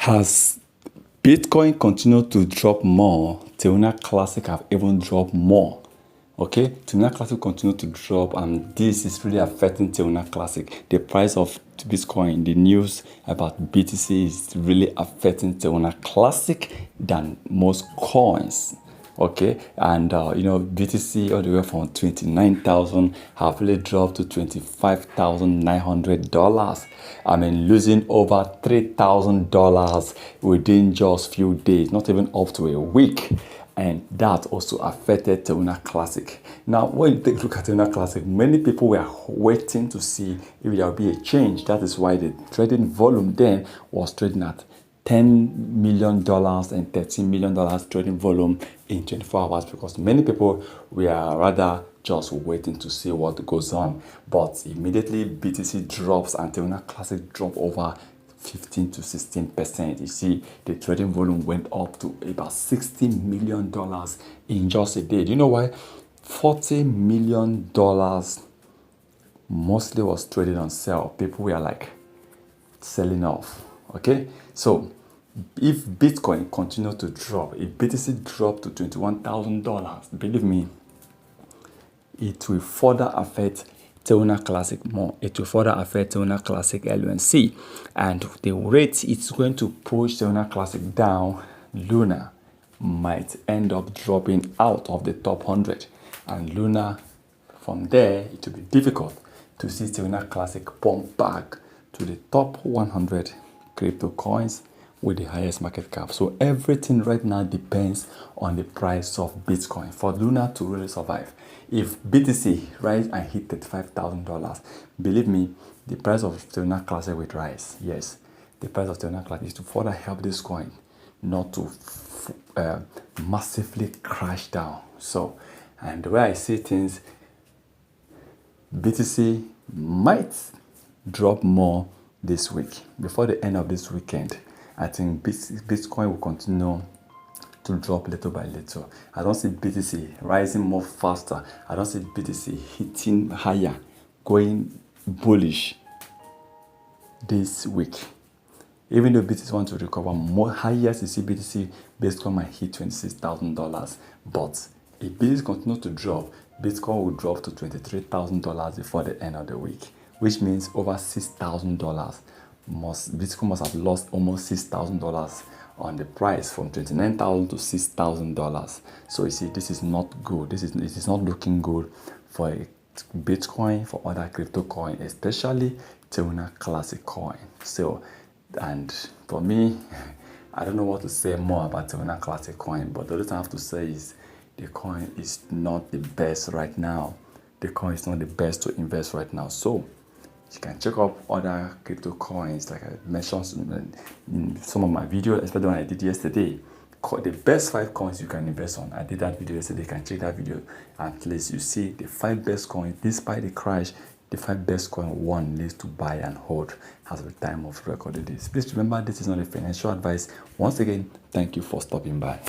Has Bitcoin continued to drop more, Terra Classic have even dropped more. Okay, Terra Classic continue to drop, and this is really affecting Terra Classic. The price of Bitcoin, the news about BTC is really affecting Terra Classic than most coins. Okay, and BTC all the way from 29,000 have really dropped to $25,900. I mean, losing over $3,000 within just few days, not even up to a week. And that also affected Terra Classic. Now, when you take a look at Terra Classic, many people were waiting to see if there will be a change. That is why the trading volume then was trading at $10 million and $13 million trading volume in 24 hours, because many people were rather just waiting to see what goes on. But immediately BTC drops and Terra Classic drop over 15 to 16%. You see, the trading volume went up to about $60 million in just a day. Do you know why? $40 million mostly was traded on sale. People were like selling off. Okay, so if Bitcoin continued to drop, if BTC dropped to $21,000, believe me, it will further affect Terra Classic more. It will further affect Terra Classic LUNC, and the rate it's going to push Terra Classic down, Luna might end up dropping out of the top 100, and Luna, from there it will be difficult to see Terra Classic pump back to the top 100 crypto coins with the highest market cap. So everything right now depends on the price of Bitcoin for Luna to really survive. If BTC rise and hit $35,000, believe me, the price of Terra Classic will rise. Yes, the price of Terra Classic is to further help this coin not to massively crash down. So, and the way I see things, BTC might drop more this week. Before the end of this weekend, I think Bitcoin will continue to drop little by little. I don't see BTC rising more faster. I don't see BTC hitting higher, going bullish this week. Even though BTC wants to recover more, highest you see BTC, Bitcoin might hit $26,000. But if BTC continues to drop, Bitcoin will drop to $23,000 before the end of the week, which means over $6,000. Bitcoin must have lost almost $6,000 on the price, from $29,000 to $6,000. So you see, this is not good. It is not looking good for Bitcoin, for other crypto coin, especially Terra Classic coin. So, and for me, I don't know what to say more about Terra Classic coin, but the only thing I have to say is the coin is not the best right now. The coin is not the best to invest right now. So you can check up other crypto coins, like I mentioned in some of my videos, especially when I did yesterday. The best 5 coins you can invest on. I did that video yesterday. You can check that video. At least you see the 5 best coins. Despite the crash, the 5 best coins one needs to buy and hold as of the time of recording this. Please remember, this is not a financial advice. Once again, thank you for stopping by.